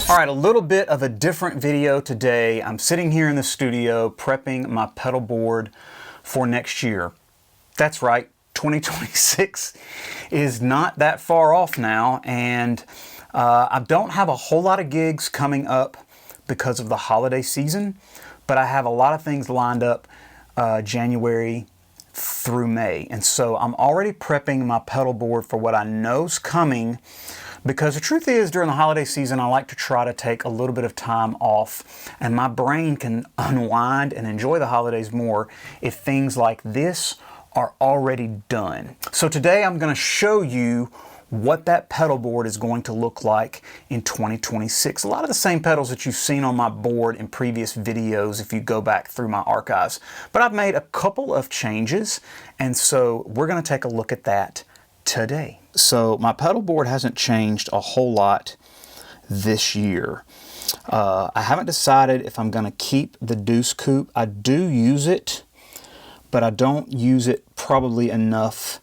All right, a little bit of a different video today. I'm sitting here in the studio prepping my pedal board for next year. That's right, 2026 is not that far off now, and I don't have a whole lot of gigs coming up because of the holiday season, but I have a lot of things lined up January through May. And so I'm already prepping my pedal board for what I know's coming, because the truth is, during the holiday season, I like to try to take a little bit of time off, and my brain can unwind and enjoy the holidays more if things like this are already done. So today I'm going to show you what that pedal board is going to look like in 2026. A lot of the same pedals that you've seen on my board in previous videos if you go back through my archives. But I've made a couple of changes, and so we're going to take a look at that today. So my pedal board hasn't changed a whole lot this year. I haven't decided if I'm going to keep the Deuce Coupe. I do use it, but I don't use it probably enough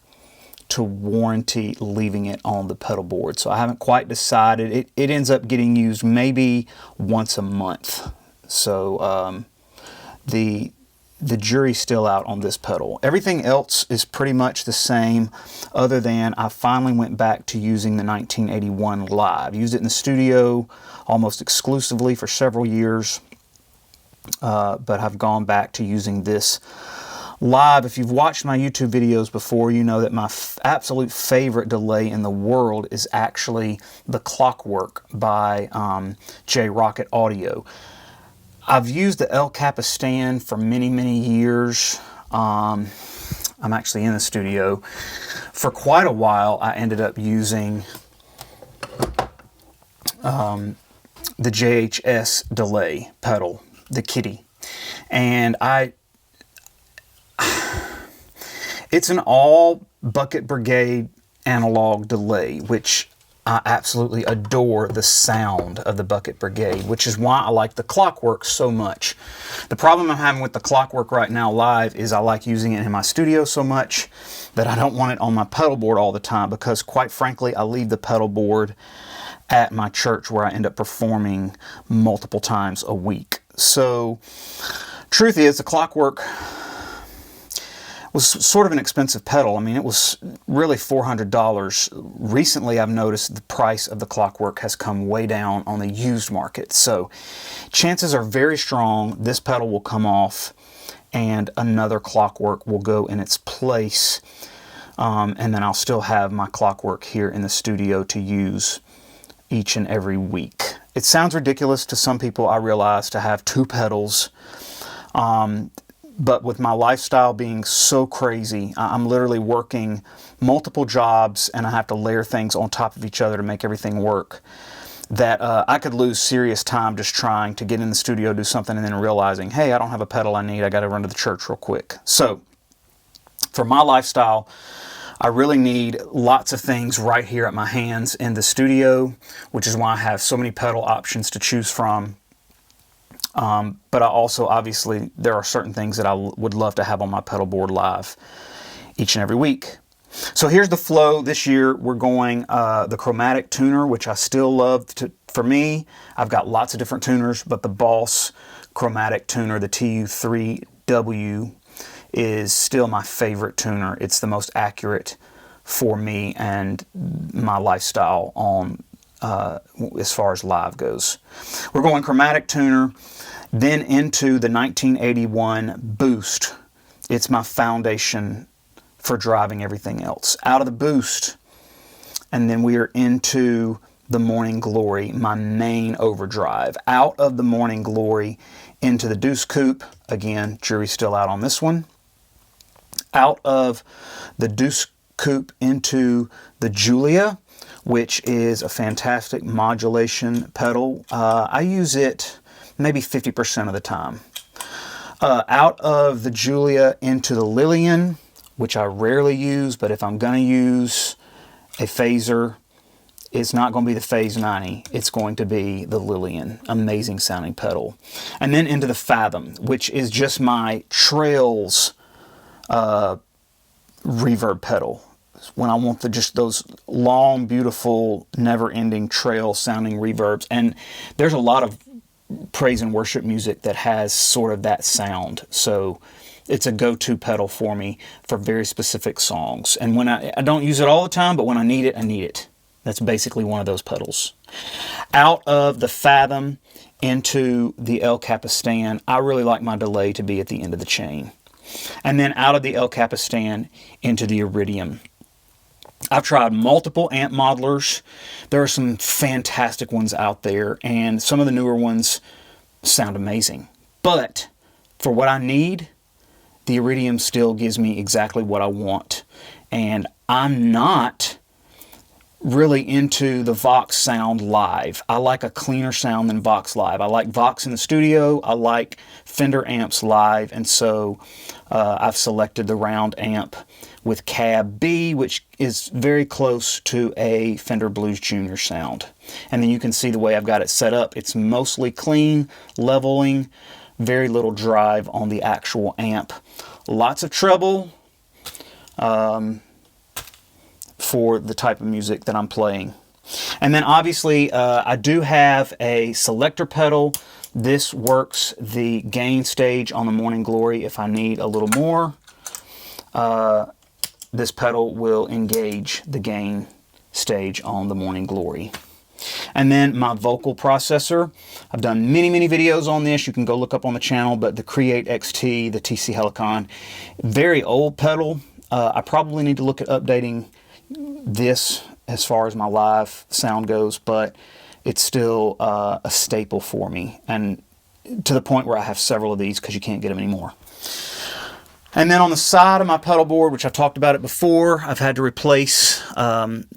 to warranty leaving it on the pedal board. So I haven't quite decided. It ends up getting used maybe once a month. So the jury's still out on this pedal. Everything else is pretty much the same, other than I finally went back to using the 1981 Live. Used it in the studio almost exclusively for several years, but I've gone back to using this Live. If you've watched my YouTube videos before, you know that my absolute favorite delay in the world is actually the Clockwork by Rockett Audio. I've used the Capistan for many, many years. I'm actually in the studio. For quite a while, I ended up using the JHS delay pedal, the Kitty. And it's an all Bucket Brigade analog delay, which I absolutely adore the sound of the Bucket Brigade, which is why I like the Clockwork so much. The problem I'm having with the Clockwork right now live is I like using it in my studio so much that I don't want it on my pedal board all the time, because quite frankly, I leave the pedal board at my church where I end up performing multiple times a week. So, truth is, the Clockwork was sort of an expensive pedal. I mean, it was really $400. Recently, I've noticed the price of the Clockwork has come way down on the used market. So chances are very strong this pedal will come off and another Clockwork will go in its place. And then I'll still have my Clockwork here in the studio to use each and every week. It sounds ridiculous to some people, I realize, to have two pedals. But with my lifestyle being so crazy, I'm literally working multiple jobs and I have to layer things on top of each other to make everything work, that I could lose serious time just trying to get in the studio, do something, and then realizing, hey, I don't have a pedal I need. I got to run to the church real quick. So for my lifestyle, I really need lots of things right here at my hands in the studio, which is why I have so many pedal options to choose from. But I also, obviously, there are certain things that I would love to have on my pedal board live each and every week. So here's the flow. This year we're going the chromatic tuner, which I still love. For me, I've got lots of different tuners, but the Boss chromatic tuner, the TU3W, is still my favorite tuner. It's the most accurate for me and my lifestyle on as far as live goes. We're going chromatic tuner, then into the 1981 Boost. It's my foundation for driving everything else. Out of the Boost, and then we are into the Morning Glory, my main overdrive. Out of the Morning Glory into the Deuce Coupe. Again, jury's still out on this one. Out of the Deuce Coupe into the Julia, which is a fantastic modulation pedal. I use it maybe 50% of the time. Out of the Julia into the Lillian, which I rarely use, but if I'm going to use a phaser, it's not going to be the Phase 90. It's going to be the Lillian. Amazing sounding pedal. And then into the Fathom, which is just my Trails reverb pedal. when I want just those long, beautiful, never-ending trail sounding reverbs. And there's a lot of praise and worship music that has sort of that sound. So it's a go-to pedal for me for very specific songs. And when I don't use it all the time, but when I need it, I need it. That's basically one of those pedals. Out of the Fathom into the El Capistan, I really like my delay to be at the end of the chain. And then out of the El Capistan into the Iridium. I've tried multiple amp modelers. There are some fantastic ones out there, and some of the newer ones sound amazing. But for what I need, the Iridium still gives me exactly what I want. And I'm not really into the Vox sound live. I like a cleaner sound than Vox live. I like Vox in the studio. I like Fender amps live, and so I've selected the round amp with Cab B, which is very close to a Fender Blues Junior sound. And then you can see the way I've got it set up. It's mostly clean, leveling, very little drive on the actual amp. Lots of treble for the type of music that I'm playing. And then obviously I do have a selector pedal. This works the gain stage on the Morning Glory if I need a little more. This pedal will engage the gain stage on the Morning Glory. And then my vocal processor. I've done many videos on this. You can go look up on the channel, but the Create XT, the TC Helicon, very old pedal. I probably need to look at updating this as far as my live sound goes, but it's still a staple for me, and to the point where I have several of these because you can't get them anymore. And then on the side of my pedal board, which I talked about it before, I've had to replace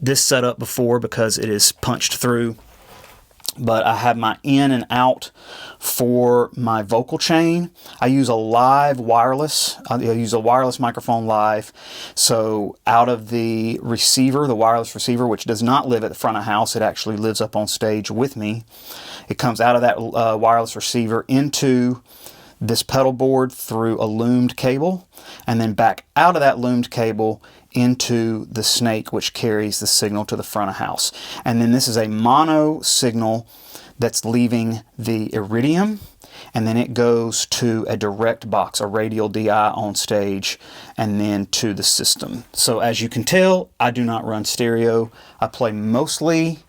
this setup before because it is punched through. But I have my in and out for my vocal chain. I use a live wireless. I use a wireless microphone live. So out of the receiver, the wireless receiver, which does not live at the front of house, it actually lives up on stage with me. It comes out of that wireless receiver into this pedal board through a loomed cable, and then back out of that loomed cable into the snake, which carries the signal to the front of house. And then this is a mono signal that's leaving the Iridium, and then it goes to a direct box, a Radial DI on stage, and then to the system. So as you can tell, I do not run stereo. I play mostly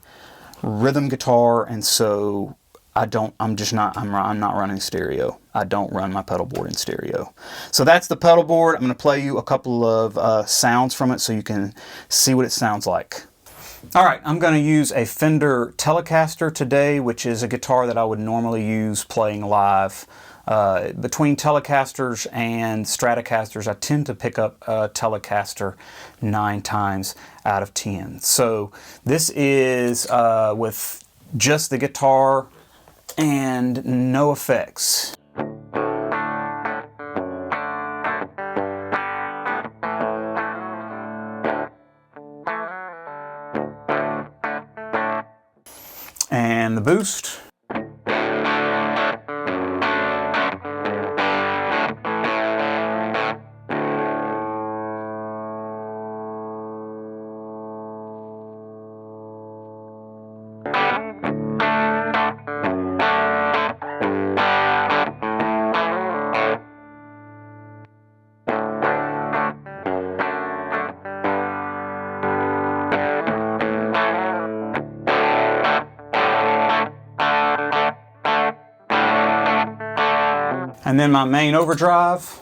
rhythm guitar, and so I'm not running stereo. I don't run my pedal board in stereo. So that's the pedal board. I'm going to play you a couple of sounds from it so you can see what it sounds like. All right, I'm going to use a Fender Telecaster today, which is a guitar that I would normally use playing live. Between Telecasters and Stratocasters, I tend to pick up a Telecaster 9 times out of 10. So this is with just the guitar and no effects. And the boost. And then my main overdrive.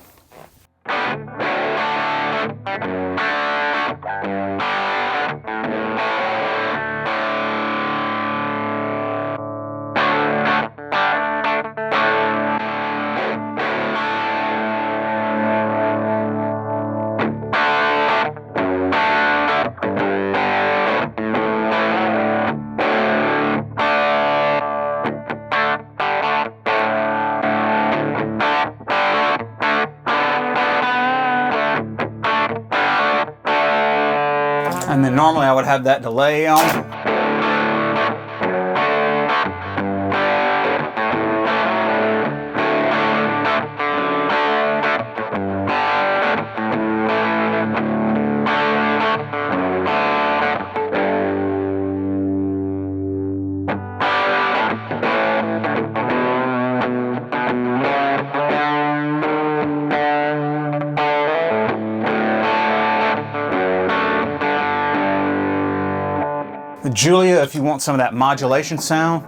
And then normally I would have that delay on. Julia, if you want some of that modulation sound.